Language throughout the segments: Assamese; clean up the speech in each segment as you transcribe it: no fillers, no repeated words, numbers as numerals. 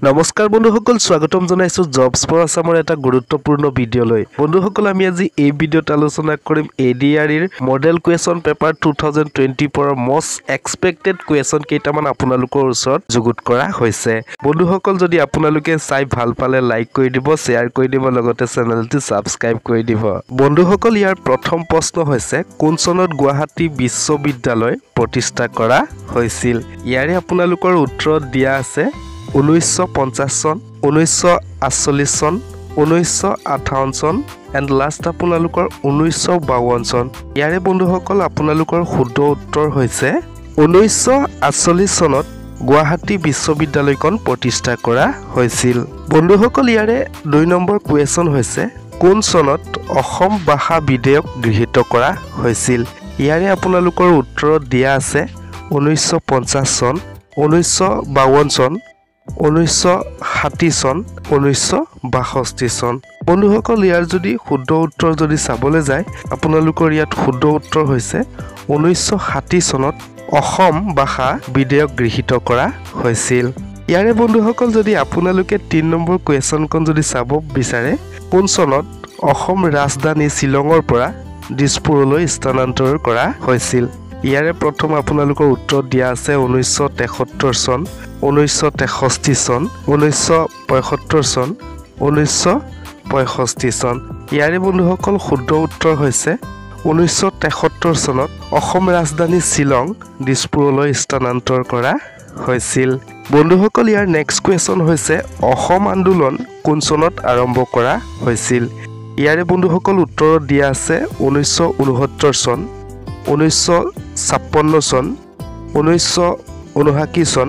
নমস্কাৰ বন্ধুসকল স্বাগতম জনাইছো জবছ ফৰ আসামৰ এটা গুৰুত্বপূৰ্ণ ভিডিঅলৈ বন্ধুসকল আমি আজি এই ভিডিঅত আলোচনা কৰিম ADR ৰ মডেল কুৱেশ্যন পেপাৰ 2024 ৰ মোষ্ট এক্সপেক্টেড কুৱেশ্যন কেইটামান আপোনালোকৰ ওচৰত যুগুত কৰা হৈছে বন্ধুসকল যদি আপোনালোকে চাই ভাল পালে লাইক কৰি দিব শেয়াৰ কৰি দিব লগতে চেনেলটো সাবস্ক্ৰাইব কৰি দিব বন্ধুসকল ইয়াৰ প্ৰথম প্ৰশ্ন হৈছে কোন চনত গুৱাহাটী বিশ্ববিদ্যালয় প্ৰতিষ্ঠা কৰা হৈছিল ইয়াৰে আপোনালোকৰ উত্তৰ দিয়া আছে 1950 চন 1948 চন 1958 চন এন্ড লাষ্ট আপোনালোকৰ 1952 চন ইয়াৰে বন্ধুসকল আপোনালোকৰ শুদ্ধ উত্তৰ হৈছে 1948 চনত গুৱাহাটী বিশ্ববিদ্যালয়খন প্ৰতিষ্ঠা কৰা হৈছিল বন্ধুসকল ইয়াৰে 2 নম্বৰ কুৱেশ্যন হৈছে কোন চনত অসম ভাষা বিধেয়ক গৃহীত কৰা হৈছিল ইয়াৰে আপোনালোকৰ উত্তৰ দিয়া আছে 1950 চন 1952 চন 1960 চন 1962 চন বন্ধুসকল ইয়াৰ যদি শুদ্ধ উত্তৰ যদি চাবলৈ যায় আপোনালোকৰ ইয়াত শুদ্ধ উত্তৰ হৈছে 1960 চনত অসম ভাষা বিধেয়ক গৃহীত কৰা হৈছিল ইয়াৰে বন্ধুসকল যদি আপোনালোকে 3 নম্বৰ কুৱেশ্যনখন যদি চাব বিচাৰে কোন চনত অসম ৰাজধানী শিলঙৰ পৰা দিছপুৰলৈ স্থানান্তৰ কৰা হৈছিল ইয়াৰে প্ৰথম আপোনালোকৰ উত্তৰ দিয়া আছে 1973 চন 1963 চন 1975 চন 1965 চন ইয়াৰে বন্ধুসকল শুদ্ধ উত্তৰ হৈছে 1973 চনত অসম ৰাজধানী শিলং দিছপুৰলৈ স্থানান্তৰ কৰা হৈছিল বন্ধুসকল ইয়াৰ নেক্সট কুৱেশ্যন হৈছে অসম আন্দোলন কোন চনত আৰম্ভ কৰা হৈছিল ইয়াৰে বন্ধুসকল উত্তৰ দিয়া আছে 1969 চন 1956 চন 1959 চন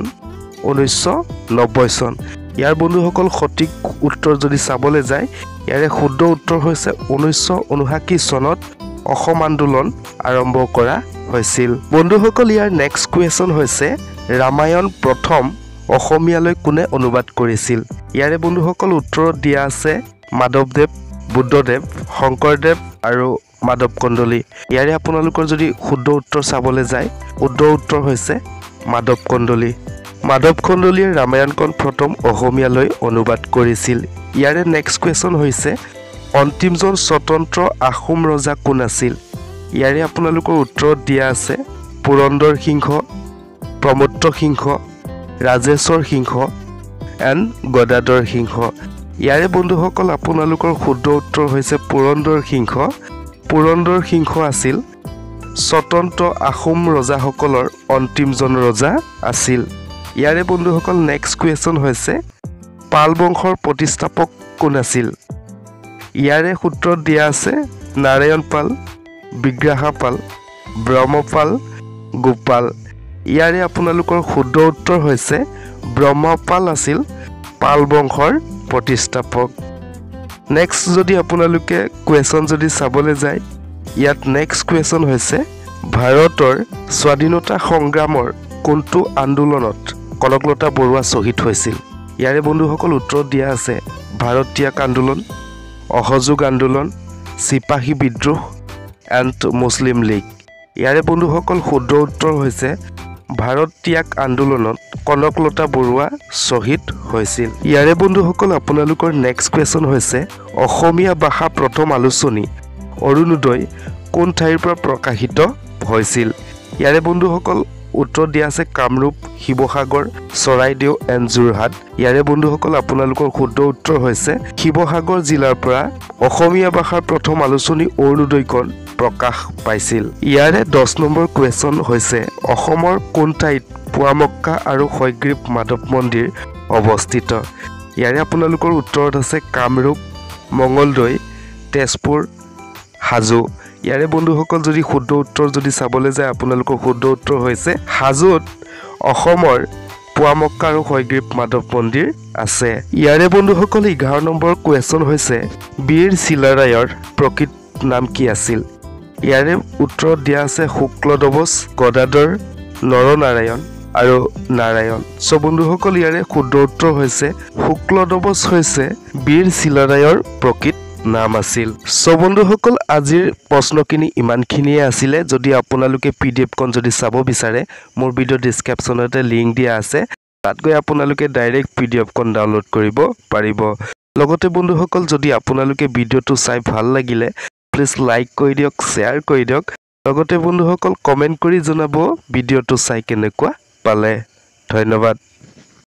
1990 চন ইয়াৰ বন্ধুসকল সঠিক উত্তৰ যদি চাবলৈ যায় ইয়াৰে শুদ্ধ উত্তৰ হৈছে 1959 চনত অসম আন্দোলন আৰম্ভ কৰা হৈছিল বন্ধুসকল ইয়াৰ নেক্সট কুৱেশ্যন হৈছে ৰামায়ণ প্ৰথম অসমীয়ালৈ কোনে অনুবাদ কৰিছিল ইয়াৰে বন্ধুসকল উত্তৰ দিয়া আছে মাধৱদেৱ বুদ্ধদেৱ শংকৰদেৱ আৰু মাধৱ কন্দলী ইয়াৰে আপোনালোকৰ যদি শুদ্ধ উত্তৰ চাবলৈ যায় শুদ্ধ উত্তৰ হৈছে মাধৱ কন্দলীয়ে ৰামায়ণখন প্ৰথম অসমীয়ালৈ অনুবাদ কৰিছিল ইয়াৰে নেক্সট কুৱেশ্যন হৈছে অন্তিমজন স্বতন্ত্ৰ আহোম ৰজা কোন আছিল ইয়াৰে আপোনালোকৰ উত্তৰ দিয়া আছে পুৰন্দৰ সিংহ প্ৰমত্ত সিংহ ৰাজেশ্বৰ সিংহ এণ্ড গদাধৰ সিংহ ইয়াৰে বন্ধুসকল আপোনালোকৰ শুদ্ধ উত্তৰ হৈছে পুৰন্দৰ সিংহ আছিল স্বতন্ত্ৰ আহোম ৰজাসকলৰ অন্তিমজন ৰজা আছিল ইয়াৰে বন্ধুসকল নেক্সট কুৱেশ্যন হৈছে পাল বংশৰ প্ৰতিষ্ঠাপক কোন আছিল ইয়াৰে সূত্ৰ দিয়া আছে নাৰায়ণ পাল বিগ্ৰহা পাল ব্ৰহ্মপাল গোপাল ইয়াৰে আপোনালোকৰ শুদ্ধ উত্তৰ হৈছে ব্ৰহ্মপাল আছিল পাল বংশৰ প্ৰতিষ্ঠাপক নেক্সট যদি আপোনালোকে কুৱেশ্যন যদি চাবলৈ যায় ইয়াত নেক্সট কুৱেশ্যন হৈছে ভাৰতৰ স্বাধীনতা সংগ্ৰামৰ কোনটো আন্দোলনত কনকলতা বৰুৱা শ্বহীদ হৈছিল ইয়াৰে বন্ধুসকল উত্তৰ দিয়া আছে ভাৰত ত্যাগ আন্দোলন অসহযোগ আন্দোলন সিপাহী বিদ্ৰোহ এণ্ড মুছলিম লীগ ইয়াৰে বন্ধুসকল শুদ্ধ উত্তৰ হৈছে ভাৰত ত্যাগ আন্দোলনত কনকলতা বৰুৱা শ্বহীদ হৈছিল ইয়াৰে বন্ধুসকল আপোনালোকৰ নেক্সট কুৱেশ্যন হৈছে অসমীয়া ভাষা প্ৰথম আলোচনী অৰুণোদয় কোন ঠাইৰ পৰা প্ৰকাশিত হৈছিল ইয়াৰে বন্ধুসকল উত্তৰ দিয়া আছে কামৰূপ শিৱসাগৰ চৰাইদেউ এণ্ড যোৰহাট ইয়াৰে বন্ধুসকল আপোনালোকৰ শুদ্ধ উত্তৰ হৈছে শিৱসাগৰ জিলাৰ পৰা অসমীয়া ভাষাৰ প্ৰথম আলোচনী অৰুণোদয়খন প্ৰকাশ পাইছিল ইয়াৰে 10 নম্বৰ কুৱেশ্যন হৈছে অসমৰ কোন ঠাইত পুৱামক্কা আৰু হয়গ্ৰীৱ মাধৱ মন্দিৰ অৱস্থিত ইয়াৰে আপোনালোকৰ উত্তৰত আছে কামৰূপ মঙ্গলদৈ তেজপুৰ হাজো ইয়াৰে বন্ধুসকল যদি শুদ্ধ উত্তৰ যদি চাবলৈ যায় আপোনালোকৰ শুদ্ধ উত্তৰ হৈছে হাজোত অসমৰ পুৱামক্কা আৰু হয়গ্ৰীৱ মাধৱ মন্দিৰ আছে ইয়াৰে বন্ধুসকল 11 নম্বৰ কুৱেশ্যন হৈছে বীৰ চিলাৰায়ৰ প্ৰকৃত নাম কি আছিল ইয়াৰে উত্তৰ দিয়া আছে শুক্লধ্বজ গদাধৰ নৰনাৰায়ণ আৰু নাৰায়ণ বন্ধুসকল ইয়াৰে শুদ্ধ উত্তৰ হৈছে শুক্লধ্বজ হৈছে বীৰ চিলাৰায়ৰ প্ৰকৃত নাম আছিল বন্ধুসকল আজিৰ প্ৰশ্নখিনি ইমানখিনিয়ে আছিল যদি আপোনালোকে PDF খন যদি চাব বিচাৰে মোৰ ভিডিও ডেসক্ৰিপচনতে লিংক দিয়া আছে তাত গৈ আপোনালোকে ডাইৰেক্ট পিডিএফখন ডাউনলোড কৰিব পাৰিব লগতে বন্ধুসকল যদি আপোনালোকে ভিডিঅ'টো চাই ভাল লাগিলে প্লিজ লাইক কৰি দিয়ক শ্বেয়াৰ কৰি দিয়ক লগতে বন্ধুসকল কমেন্ট কৰি জনাব ভিডিঅ'টো চাই কেনেকুৱা পালে ধন্যবাদ